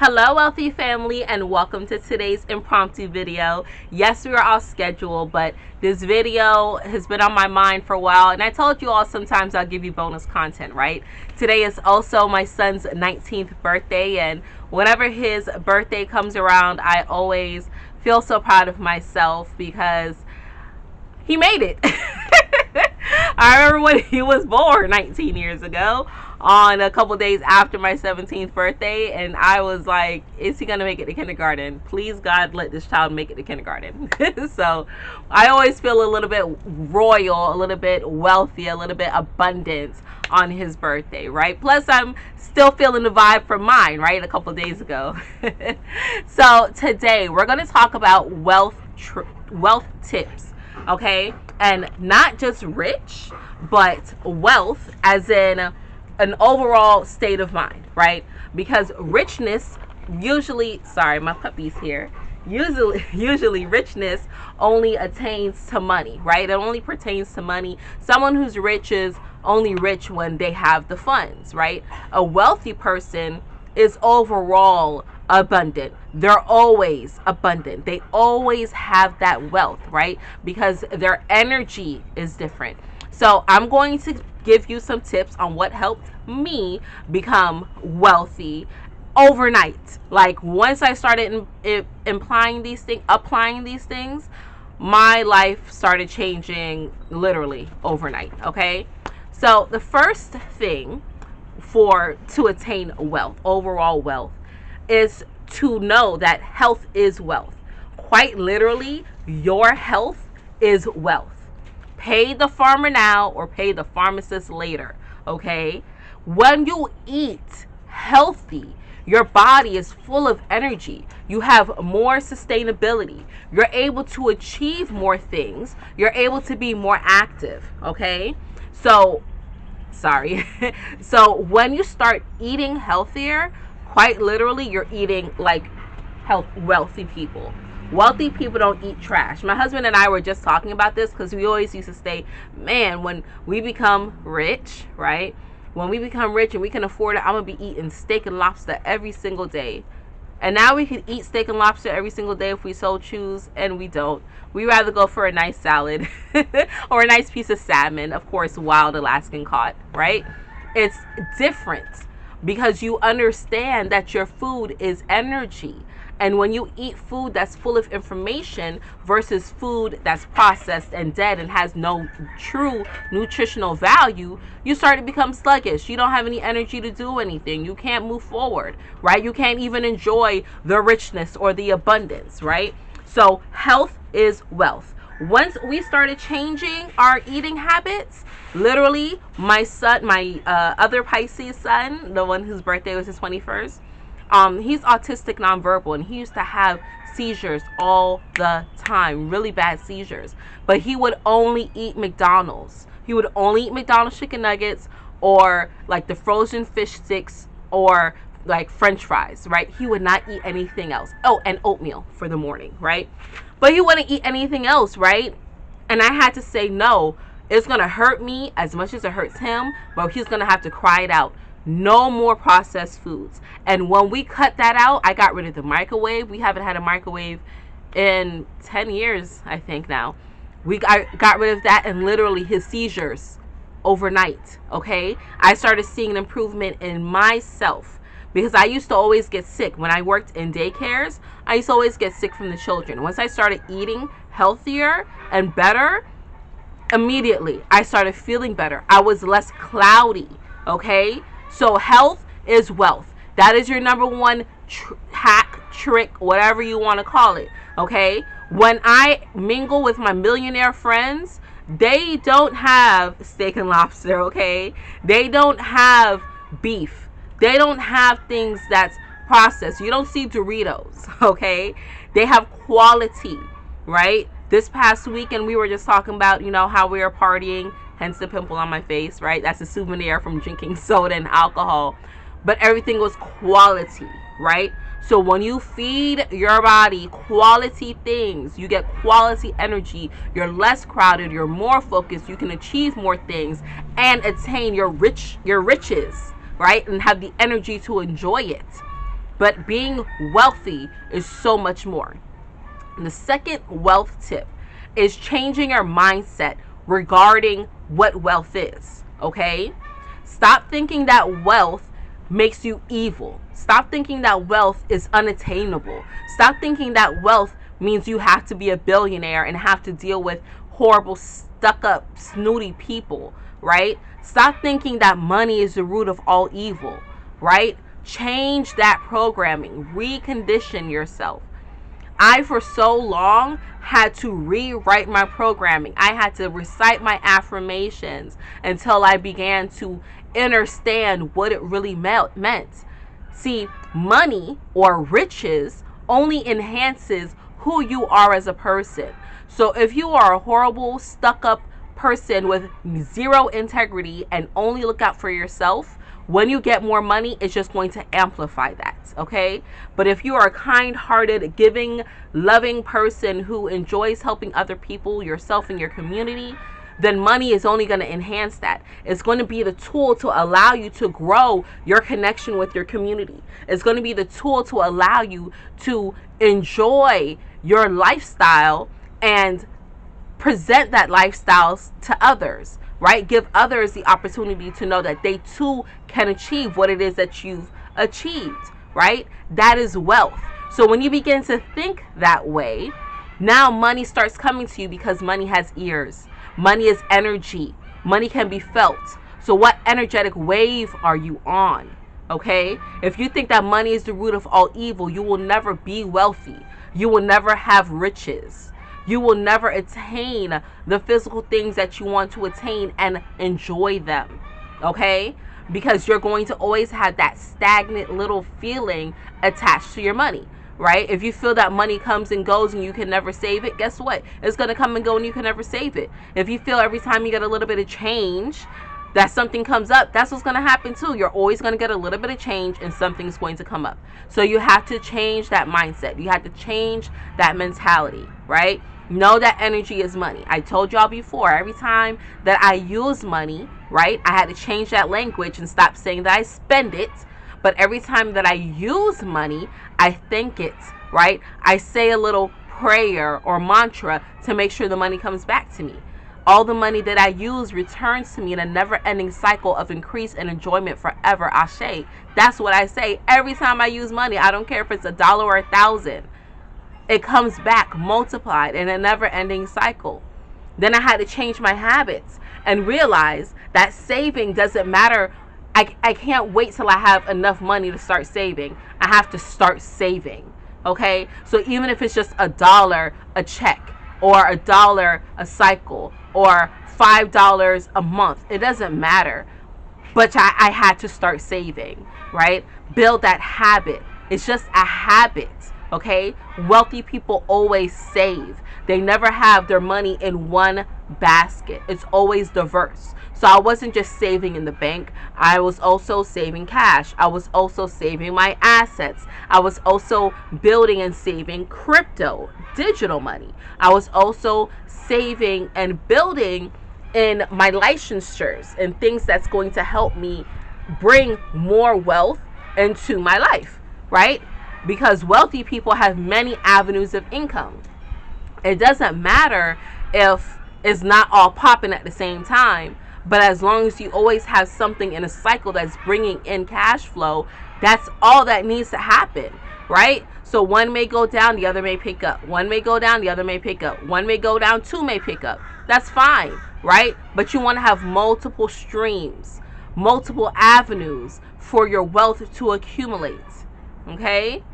Hello, wealthy family, and welcome to today's impromptu video. Yes, we are off schedule, but this video has been on my mind for a while, and I told you all sometimes I'll give you bonus content, right? Today is also my son's 19th birthday, and whenever his birthday comes around, I always feel so proud of myself because he made it. I remember when he was born 19 years ago on a couple days after my 17th birthday, and I was like, is he gonna make it to kindergarten? Please God, let this child make it to kindergarten. So I always feel a little bit royal, a little bit wealthy, a little bit abundant on his birthday, right? Plus I'm still feeling the vibe from mine, right, a couple days ago. So today we're gonna talk about wealth tips, okay? And not just rich, but wealth as in an overall state of mind, right? Because richness usually, sorry, my puppy's here. Usually richness only attains to money, right? It only pertains to money. Someone who's rich is only rich when they have the funds, right? A wealthy person is overall abundant. They're always abundant. They always have that wealth, right? Because their energy is different. So I'm going to give you some tips on what helped me become wealthy overnight. Like once I started applying these things, my life started changing literally overnight, okay? So the first thing to attain wealth, overall wealth, is to know that health is wealth. Quite literally, your health is wealth. Pay the farmer now or pay the pharmacist later, okay? When you eat healthy, your body is full of energy. You have more sustainability. You're able to achieve more things. You're able to be more active, okay? So when you start eating healthier, quite literally, you're eating like wealthy people. Wealthy people don't eat trash. My husband and I were just talking about this because we always used to say, man, when we become rich, right? When we become rich and we can afford it, I'm going to be eating steak and lobster every single day. And now we can eat steak and lobster every single day if we so choose, and we don't. We rather go for a nice salad or a nice piece of salmon, of course, wild Alaskan cod, right? It's different because you understand that your food is energy. And when you eat food that's full of information versus food that's processed and dead and has no true nutritional value, you start to become sluggish. You don't have any energy to do anything. You can't move forward, right? You can't even enjoy the richness or the abundance, right? So health is wealth. Once we started changing our eating habits, literally my son, my other Pisces son, the one whose birthday was his 21st, he's autistic nonverbal, and he used to have seizures all the time, really bad seizures. But he would only eat McDonald's. He would only eat McDonald's chicken nuggets or like the frozen fish sticks or like French fries, right? He would not eat anything else. Oh, and oatmeal for the morning, right? But he wouldn't eat anything else, right? And I had to say, no, it's going to hurt me as much as it hurts him, but he's going to have to cry it out. No more processed foods. And when we cut that out, I got rid of the microwave. We haven't had a microwave in 10 years, I think now. We got rid of that, and literally his seizures overnight, okay? I started seeing an improvement in myself because I used to always get sick. When I worked in daycares, I used to always get sick from the children. Once I started eating healthier and better, immediately I started feeling better. I was less cloudy, okay? So health is wealth. That is your number one hack, trick, whatever you want to call it, okay? When I mingle with my millionaire friends, they don't have steak and lobster, okay? They don't have beef. They don't have things that's processed. You don't see Doritos, okay? They have quality, right? This past weekend, we were just talking about, how we were partying, hence the pimple on my face, right? That's a souvenir from drinking soda and alcohol. But everything was quality, right? So when you feed your body quality things, you get quality energy. You're less crowded. You're more focused. You can achieve more things and attain your riches, right? And have the energy to enjoy it. but being wealthy is so much more. The second wealth tip is changing your mindset regarding what wealth is. Okay? Stop thinking that wealth makes you evil. Stop thinking that wealth is unattainable. Stop thinking that wealth means you have to be a billionaire and have to deal with horrible, stuck up, snooty people, right? Stop thinking that money is the root of all evil, right? Change that programming. Recondition yourself. I, for so long, had to rewrite my programming. I had to recite my affirmations until I began to understand what it really meant. See, money or riches only enhances who you are as a person. So if you are a horrible, stuck-up person with zero integrity and only look out for yourself, when you get more money, it's just going to amplify that, okay? But if you are a kind-hearted, giving, loving person who enjoys helping other people, yourself, and your community, then money is only going to enhance that. It's going to be the tool to allow you to grow your connection with your community. It's going to be the tool to allow you to enjoy your lifestyle and present that lifestyle to others, right? Give others the opportunity to know that they too can achieve what it is that you've achieved, right? That is wealth. So when you begin to think that way, now money starts coming to you because money has ears. Money is energy. Money can be felt. So what energetic wave are you on? Okay? If you think that money is the root of all evil, you will never be wealthy. You will never have riches. You will never attain the physical things that you want to attain and enjoy them. Okay? Because you're going to always have that stagnant little feeling attached to your money. Right? If you feel that money comes and goes and you can never save it, guess what? It's going to come and go and you can never save it. If you feel every time you get a little bit of change that something comes up, that's what's going to happen too. You're always going to get a little bit of change and something's going to come up. So you have to change that mindset. You have to change that mentality, right? Know that energy is money. I told y'all before, every time that I use money, right, I had to change that language and stop saying that I spend it. But every time that I use money, I thank it, right? I say a little prayer or mantra to make sure the money comes back to me. All the money that I use returns to me in a never-ending cycle of increase and enjoyment forever. Ashe. That's what I say every time I use money. I don't care if it's $1 or 1,000. It comes back multiplied in a never-ending cycle. Then I had to change my habits and realize that saving doesn't matter. I can't wait till I have enough money to start saving. I have to start saving. Okay? So even if it's just $1 a check or $1 a cycle or $5 a month, it doesn't matter. But I had to start saving, right? Build that habit. It's just a habit. Okay? Wealthy people always save. They never have their money in one basket. It's always diverse. So I wasn't just saving in the bank. I was also saving cash. I was also saving my assets. I was also building and saving crypto, digital money. I was also saving and building in my licensures and things that's going to help me bring more wealth into my life, right? Because wealthy people have many avenues of income. It doesn't matter if it's not all popping at the same time. But as long as you always have something in a cycle that's bringing in cash flow, that's all that needs to happen, right? So one may go down, the other may pick up. One may go down, the other may pick up. One may go down, two may pick up. That's fine, right? But you want to have multiple streams, multiple avenues for your wealth to accumulate, okay?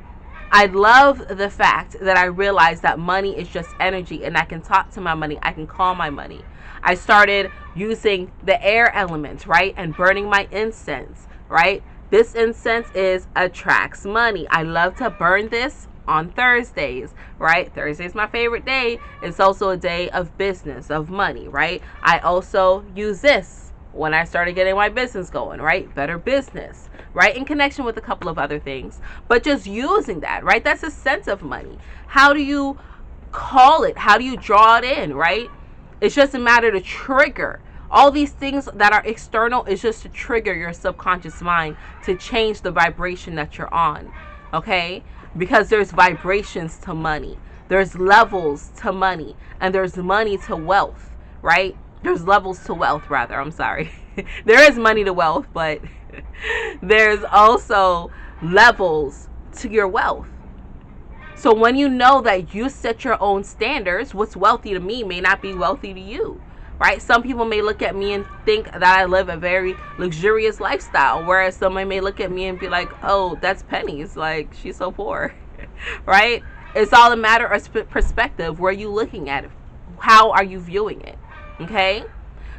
I love the fact that I realized that money is just energy and I can talk to my money. I can call my money. I started using the air element, right? And burning my incense, right? This incense attracts money. I love to burn this on Thursdays, right? Thursday is my favorite day. It's also a day of business, of money, right? I also use this when I started getting my business going, right? Better business, right? In connection with a couple of other things, but just using that, right? That's a sense of money. How do you call it? How do you draw it in, right? It's just a matter to trigger. All these things that are external is just to trigger your subconscious mind to change the vibration that you're on. Okay? Because there's vibrations to money. There's levels to money. And there's money to wealth, right? There's levels to wealth, rather. I'm sorry. There is money to wealth, but there's also levels to your wealth. So when you know that you set your own standards, what's wealthy to me may not be wealthy to you, right? Some people may look at me and think that I live a very luxurious lifestyle, whereas someone may look at me and be like, oh, that's pennies, like she's so poor, right? It's all a matter of perspective. Where are you looking at it? How are you viewing it? Okay?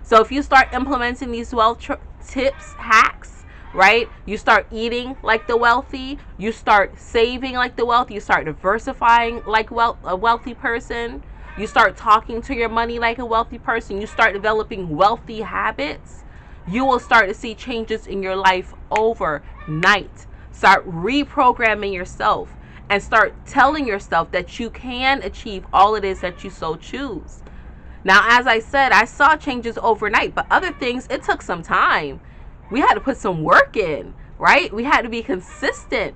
So if you start implementing these wealth tips, hacks, right? You start eating like the wealthy. You start saving like the wealthy. You start diversifying like a wealthy person. You start talking to your money like a wealthy person. You start developing wealthy habits. You will start to see changes in your life overnight. Start reprogramming yourself and start telling yourself that you can achieve all it is that you so choose. Now, as I said, I saw changes overnight, but other things, it took some time. We had to put some work in, right? We had to be consistent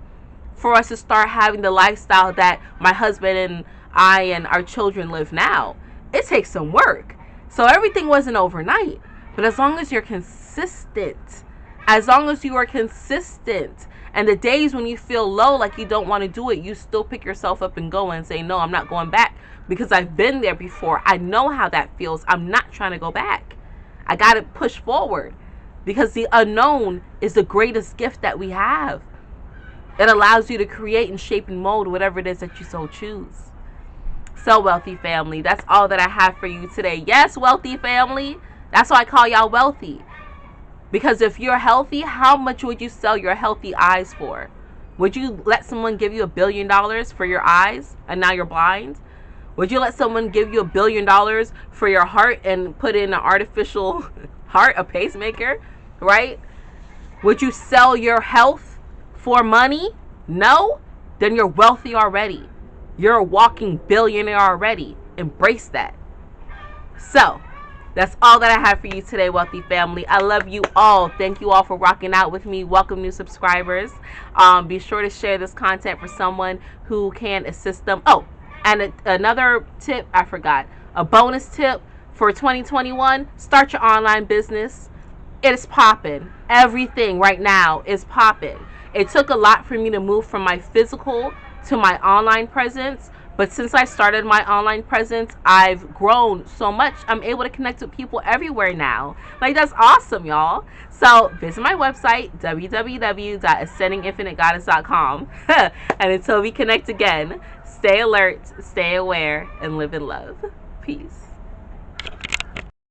for us to start having the lifestyle that my husband and I and our children live now. It takes some work. So everything wasn't overnight. But as long as you're consistent, as long as you are consistent, and the days when you feel low, like you don't want to do it, you still pick yourself up and go and say, no, I'm not going back because I've been there before. I know how that feels. I'm not trying to go back. I got to push forward because the unknown is the greatest gift that we have. It allows you to create and shape and mold whatever it is that you so choose. So, wealthy family, that's all that I have for you today. Yes, wealthy family. That's why I call y'all wealthy. Because if you're healthy, how much would you sell your healthy eyes for? Would you let someone give you $1 billion for your eyes and now you're blind? Would you let someone give you $1 billion for your heart and put in an artificial heart, a pacemaker, right? Would you sell your health for money? No? Then you're wealthy already. You're a walking billionaire already. Embrace that. So, that's all that I have for you today, wealthy family. I love you all. Thank you all for rocking out with me. Welcome new subscribers. Be sure to share this content for someone who can assist them. Oh, and another tip, I forgot. A bonus tip for 2021, start your online business. It is popping. Everything right now is popping. It took a lot for me to move from my physical to my online presence. But since I started my online presence, I've grown so much. I'm able to connect with people everywhere now. Like, that's awesome, y'all. So visit my website, www.ascendinginfinitegoddess.com. And until we connect again, stay alert, stay aware, and live in love. Peace.